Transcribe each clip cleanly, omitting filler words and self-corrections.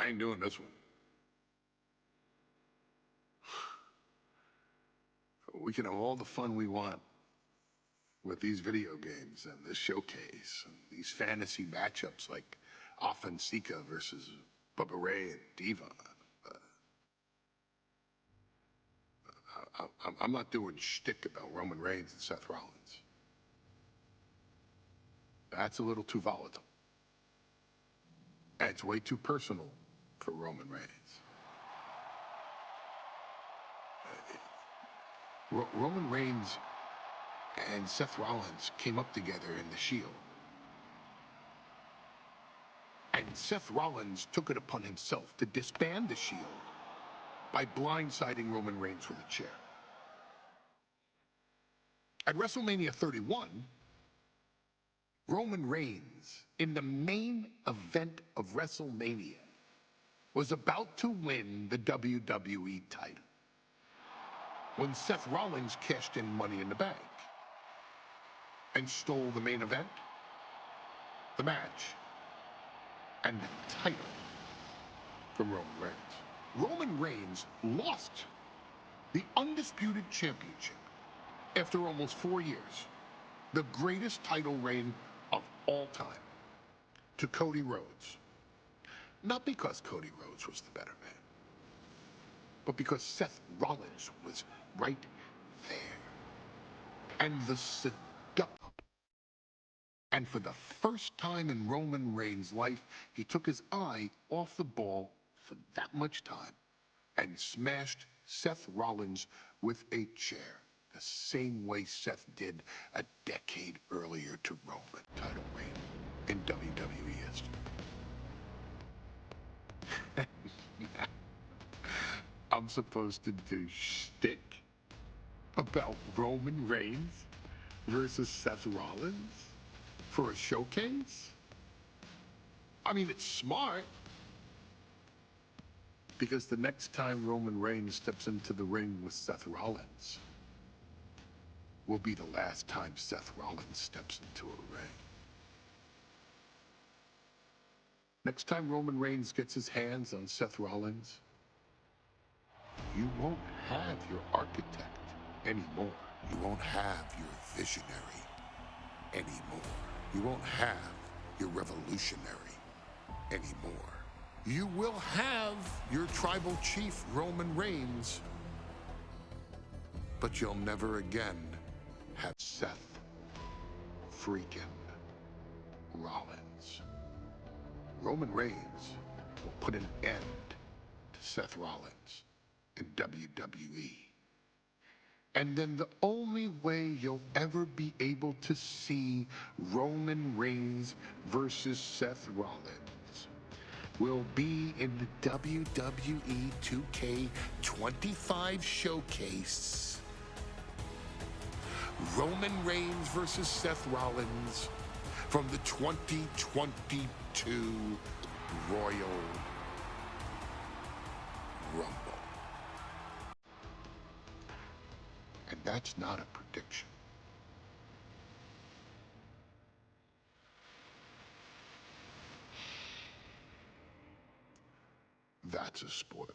I ain't doing this one. We can have all the fun we want with these video games and this showcase and these fantasy matchups like Offensica versus Bubba Ray and Diva. I'm not doing shtick about Roman Reigns and Seth Rollins. That's a little too volatile. And it's way too personal for Roman Reigns. Roman Reigns and Seth Rollins came up together in the Shield. And Seth Rollins took it upon himself to disband the Shield by blindsiding Roman Reigns with a chair. At WrestleMania 31, Roman Reigns, in the main event of WrestleMania, was about to win the WWE title when Seth Rollins cashed in Money in the Bank and stole the main event, the match, and the title from Roman Reigns. Roman Reigns lost the undisputed championship after almost 4 years, the greatest title reign of all time, to Cody Rhodes. Not because Cody Rhodes was the better man, but because Seth Rollins was right there. And the seduction. And for the first time in Roman Reigns' life, he took his eye off the ball for that much time and smashed Seth Rollins with a chair, the same way Seth did a decade earlier to Roman. Title reign in WWE history. I'm supposed to do shtick about Roman Reigns versus Seth Rollins for a showcase? I mean, it's smart, because the next time Roman Reigns steps into the ring with Seth Rollins will be the last time Seth Rollins steps into a ring. Next time Roman Reigns gets his hands on Seth Rollins, you won't have your architect anymore. You won't have your visionary anymore. You won't have your revolutionary anymore. You will have your tribal chief, Roman Reigns, but you'll never again have Seth freaking Rollins. Roman Reigns will put an end to Seth Rollins in WWE. And then the only way you'll ever be able to see Roman Reigns versus Seth Rollins will be in the WWE 2K25 showcase. Roman Reigns versus Seth Rollins from the 2022 Royal Rumble. And that's not a prediction. That's a spoiler.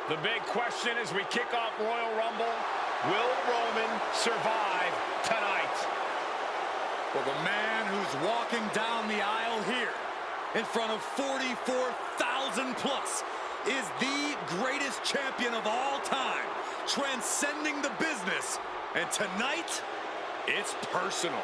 The big question as we kick off Royal Rumble, will Roman survive tonight? Well, the man who's walking down the aisle here in front of 44,000 plus is the greatest champion of all time, transcending the business. And tonight, it's personal.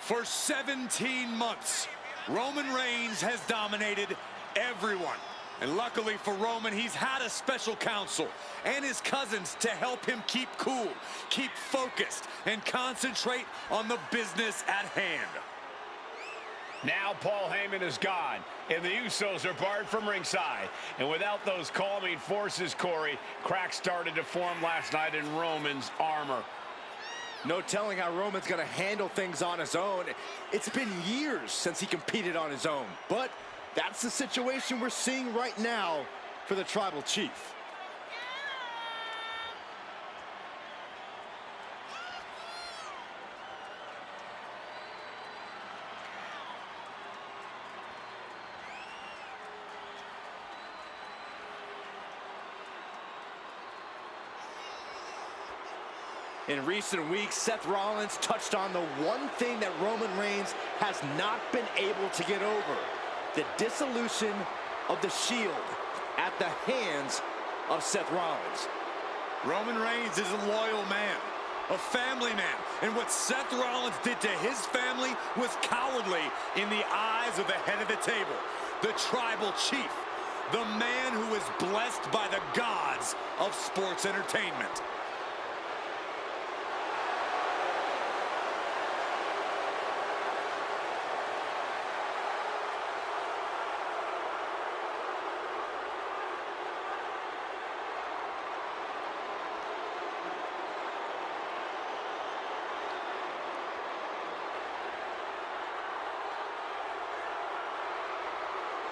For 17 months, Roman Reigns has dominated everyone. And luckily for Roman, he's had a special counsel and his cousins to help him keep cool, keep focused, and concentrate on the business at hand. Now Paul Heyman is gone, and the Usos are barred from ringside. And without those calming forces, Corey, cracks started to form last night in Roman's armor. No telling how Roman's going to handle things on his own. It's been years since he competed on his own, but that's the situation we're seeing right now for the Tribal Chief. In recent weeks, Seth Rollins touched on the one thing that Roman Reigns has not been able to get over: the dissolution of the Shield at the hands of Seth Rollins. Roman Reigns is a loyal man, a family man, and what Seth Rollins did to his family was cowardly in the eyes of the head of the table, the Tribal Chief, the man who is blessed by the gods of sports entertainment.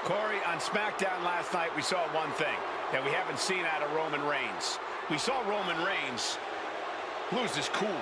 Corey, on SmackDown last night, we saw one thing that we haven't seen out of Roman Reigns. We saw Roman Reigns lose his cool.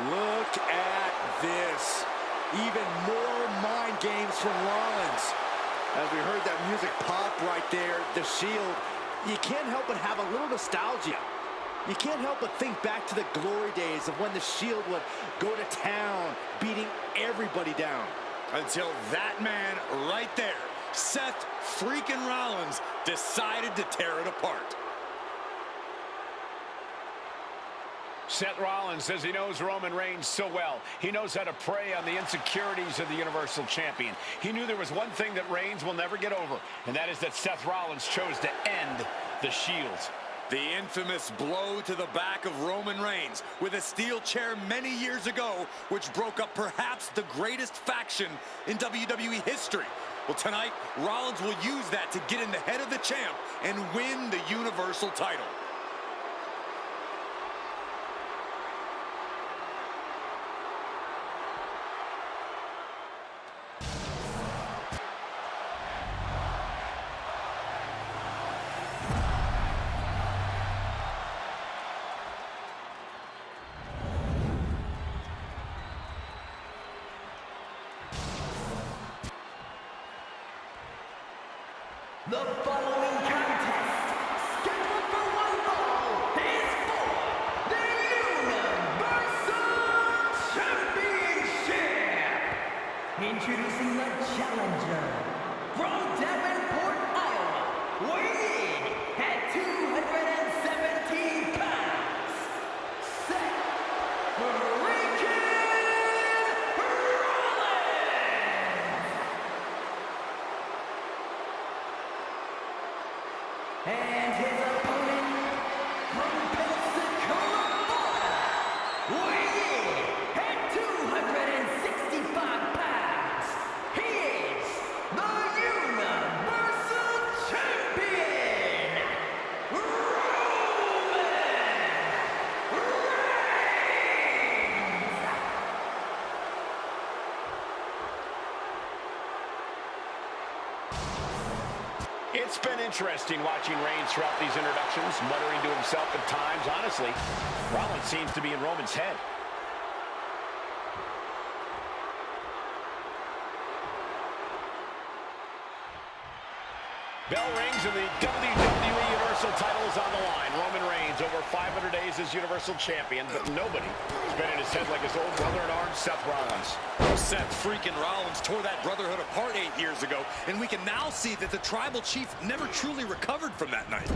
Look at this. Even more mind games from Rollins. As we heard that music pop right there, the Shield, you can't help but have a little nostalgia. You can't help but think back to the glory days of when the Shield would go to town, beating everybody down. Until that man right there, Seth freaking Rollins, decided to tear it apart. Seth Rollins says he knows Roman Reigns so well. He knows how to prey on the insecurities of the Universal Champion. He knew there was one thing that Reigns will never get over, and that is that Seth Rollins chose to end the Shield. The infamous blow to the back of Roman Reigns with a steel chair many years ago, which broke up perhaps the greatest faction in WWE history. Well, tonight, Rollins will use that to get in the head of the champ and win the Universal title. The following contest, scheduled for one fall, is for the Universal Championship. Introducing the challenger from Davenport, Iowa, weighing in at 217 pounds, Seth freaking and his opponent It's been interesting watching Reigns throughout these introductions, muttering to himself at times. Honestly, Rollins seems to be in Roman's head. Bell rings and the WWE Universal title is on the line. Roman Reigns over 500 days as Universal Champion, but nobody has been in his head like his old brother-in-arms, Seth Rollins. Seth freaking Rollins tore that brotherhood apart 8 years ago, and we can now see that the Tribal Chief never truly recovered from that night.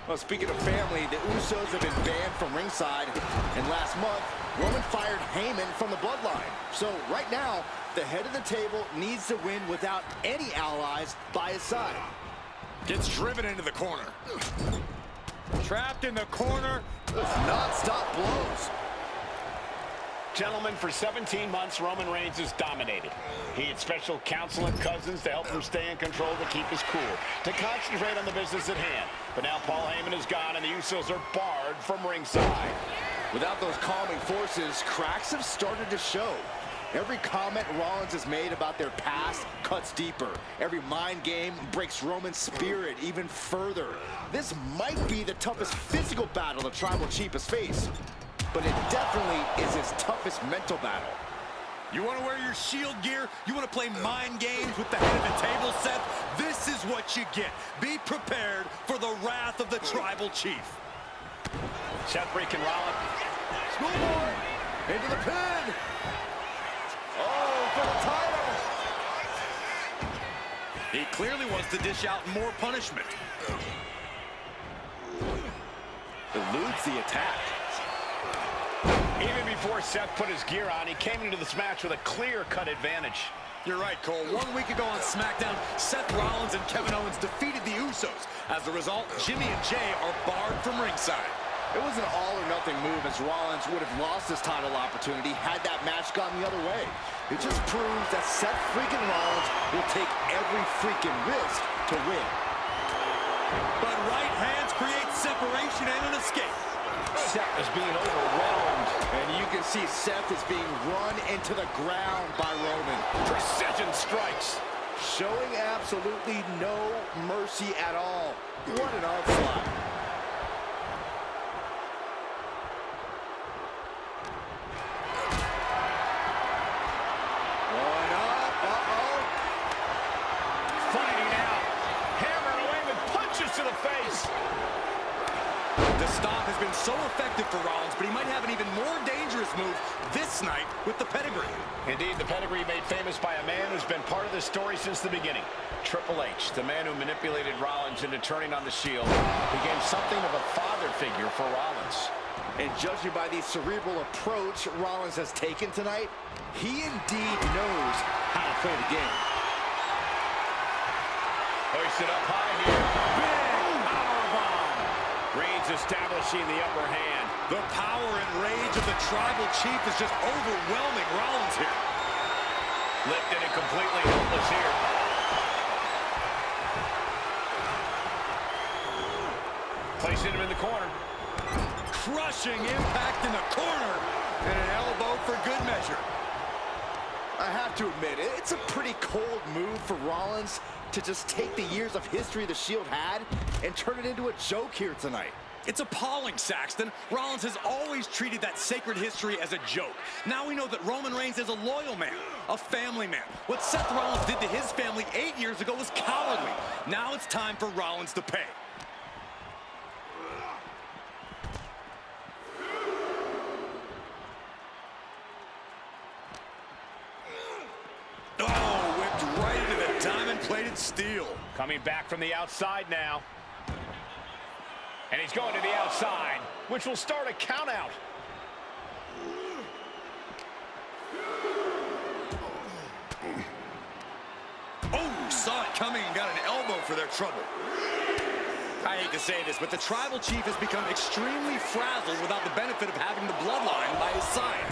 Well, speaking of family, the Usos have been banned from ringside, and last month, Roman fired Heyman from the bloodline. So right now, the head of the table needs to win without any allies by his side. Gets driven into the corner. Trapped in the corner. Non-stop blows. Gentlemen, for 17 months, Roman Reigns has dominated. He had special counsel and cousins to help him stay in control, to keep his cool, to concentrate on the business at hand. But now Paul Heyman is gone, and the Usos are barred from ringside. Without those calming forces, cracks have started to show. Every comment Rollins has made about their past cuts deeper. Every mind game breaks Roman's spirit even further. This might be the toughest physical battle the Tribal Chief has faced, but it definitely is his toughest mental battle. You want to wear your Shield gear? You want to play mind games with the head of the table, Seth? This is what you get. Be prepared for the wrath of the Tribal Chief. Seth freaking Rollins. Schoolboy into the pin. Oh, for the title. He clearly wants to dish out more punishment. Eludes the attack. Even before Seth put his gear on, he came into this match with a clear-cut advantage. You're right, Cole. 1 week ago on SmackDown, Seth Rollins and Kevin Owens defeated the Usos. As a result, Jimmy and Jay are barred from ringside. It was an all-or-nothing move, as Rollins would have lost his title opportunity had that match gone the other way. It just proves that Seth freaking Rollins will take every freaking risk to win. But right hands create separation and an escape. Seth is being overwhelmed. And you can see Seth is being run into the ground by Roman. Precision strikes. Showing absolutely no mercy at all. What an onslaught. The stop has been so effective for Rollins, but he might have an even more dangerous move this night with the pedigree. Indeed, the pedigree made famous by a man who's been part of this story since the beginning. Triple H, the man who manipulated Rollins into turning on the Shield, became something of a father figure for Rollins. And judging by the cerebral approach Rollins has taken tonight, he indeed knows how to play the game. Hoisted up high here. Big powerbomb. Reigns establishing the upper hand. The power and rage of the Tribal Chief is just overwhelming Rollins here. Lifted and completely helpless here. Placing him in the corner. Crushing impact in the corner. And an elbow for good measure. I have to admit, it's a pretty cold move for Rollins to just take the years of history the Shield had and turn it into a joke here tonight. It's appalling, Saxton. Rollins has always treated that sacred history as a joke. Now we know that Roman Reigns is a loyal man, a family man. What Seth Rollins did to his family 8 years ago was cowardly. Now it's time for Rollins to pay. Oh, whipped right into the diamond-plated steel. Coming back from the outside now. And he's going to the outside, which will start a count out. Oh, saw it coming and got an elbow for their trouble. I hate to say this, but the Tribal Chief has become extremely frazzled without the benefit of having the bloodline by his side.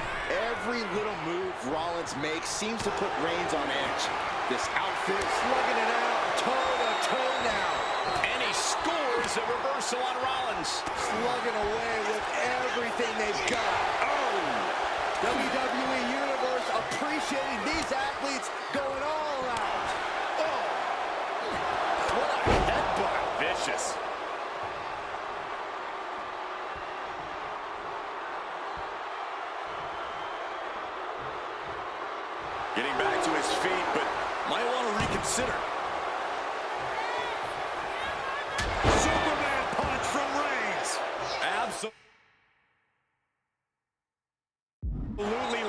Every little move Rollins makes seems to put Reigns on edge. This outfit slugging it out toe-to-toe now. And he scores a reversal on Rollins. Slugging away with everything they've got. Oh! WWE Universe appreciating these athletes going all out. Oh! What a headbutt. ferocious. Getting back to his feet, but might want to reconsider. Superman punch from Reigns. Absolutely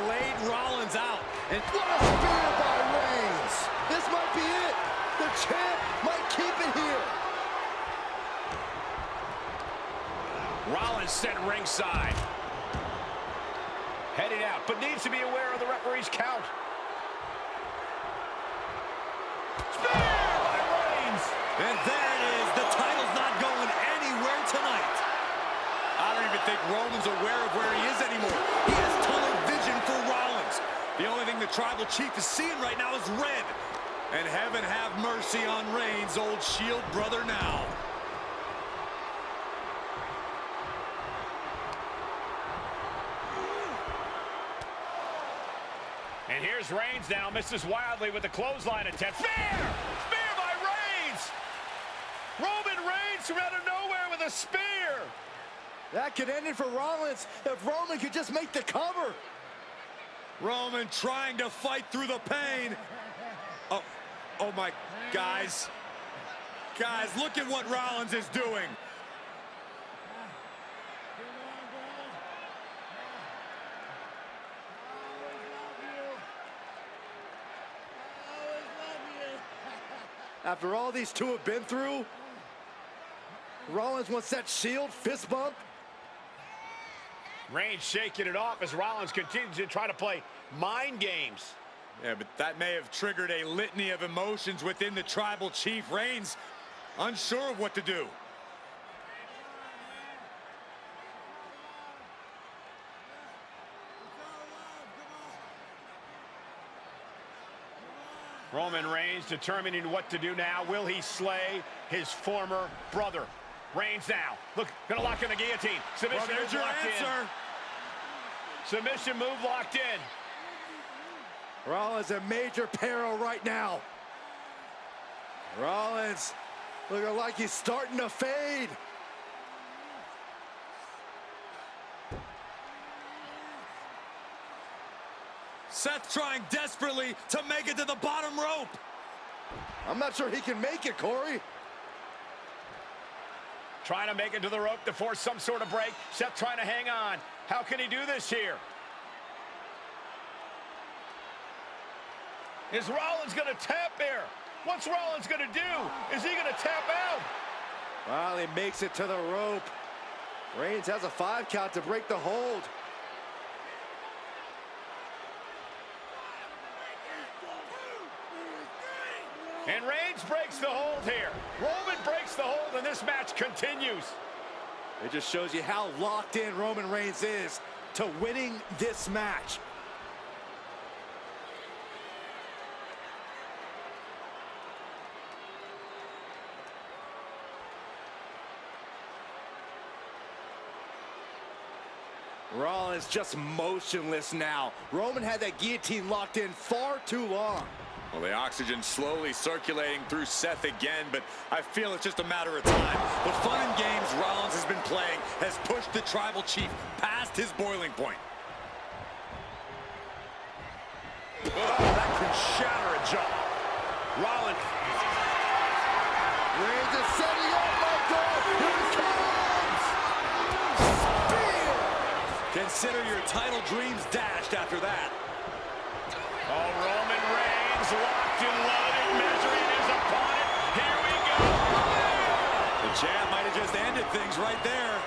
laid Rollins out. And What a spear by Reigns. This might be it. The champ might keep it here. Rollins sent ringside. Heading out, but needs to be aware of the referee's count. Spear by Reigns. And there it is. The title's not going anywhere tonight. I don't even think Roman's aware of where he is anymore. He has tunnel vision for Rollins. The only thing the Tribal Chief is seeing right now is red. And heaven have mercy on Reigns, old Shield brother now. And here's Reigns now, misses wildly with the clothesline attempt. Spear! Spear by Reigns! Roman Reigns from out of nowhere with a spear! That could end it for Rollins if Roman could just make the cover. Roman trying to fight through the pain. Oh my, guys. Guys, look at what Rollins is doing. After all these two have been through, Rollins wants that Shield fist bump. Reigns shaking it off as Rollins continues to try to play mind games. Yeah, but that may have triggered a litany of emotions within the Tribal Chief. Reigns unsure of what to do. Roman Reigns determining what to do now. Will he slay his former brother? Reigns now. Look, gonna lock in the guillotine. Submission Well, there's move your locked answer. in. Submission move locked in. Rollins in major peril right now. Rollins looking like he's starting to fade. Seth trying desperately to make it to the bottom rope. I'm not sure he can make it, Corey. Trying to make it to the rope to force some sort of break. Seth trying to hang on. How can he do this here? Is Rollins gonna tap here? What's Rollins gonna do? Is he gonna tap out? Well, he makes it to the rope. Reigns has a 5 count to break the hold. And Reigns breaks the hold here. Roman breaks the hold and this match continues. It just shows you how locked in Roman Reigns is to winning this match. Rollins just motionless now. Roman had that guillotine locked in far too long. Well, the oxygen slowly circulating through Seth again, but I feel it's just a matter of time. The fun and games Rollins has been playing has pushed the Tribal Chief past his boiling point. Oh, that could shatter a jaw. Rollins. Reigns is setting up, Michael. Here it comes. Spear. Consider your title dreams dashed after that. Oh, Roman Reigns locked and loaded, measuring his opponent. Here we go. The champ might have just ended things right there.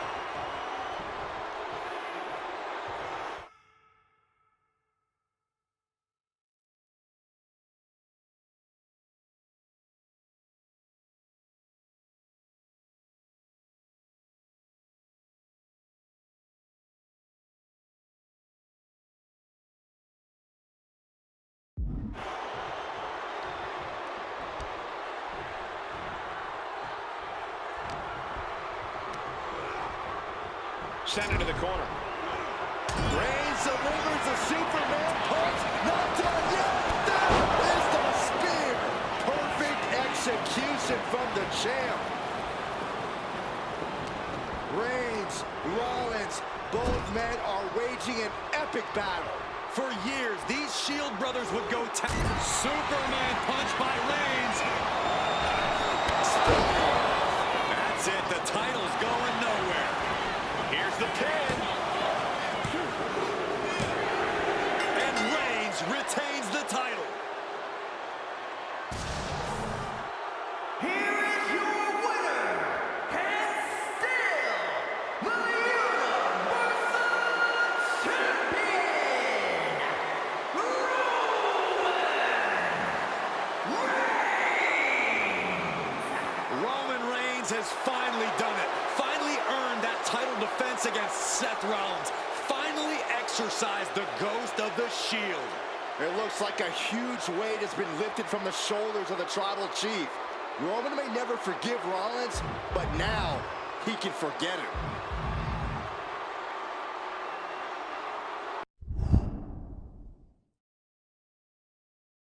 Sent into the corner. Reigns delivers a Superman punch. Not done yet. There is the spear. Perfect execution from the champ. Reigns, Rollins, both men are waging an epic battle. For years, these Shield brothers would go Superman punch by Reigns. That's it. The title's going nowhere. Here's the pin. And Reigns retains the title. Here is your winner, and still the Universal Champion, Roman Reigns has finally done it. Finally earned that title defense against Seth Rollins. Finally exercised the ghost of the Shield. It looks like a huge weight has been lifted from the shoulders of the Tribal Chief. Roman may never forgive Rollins, but now he can forget it.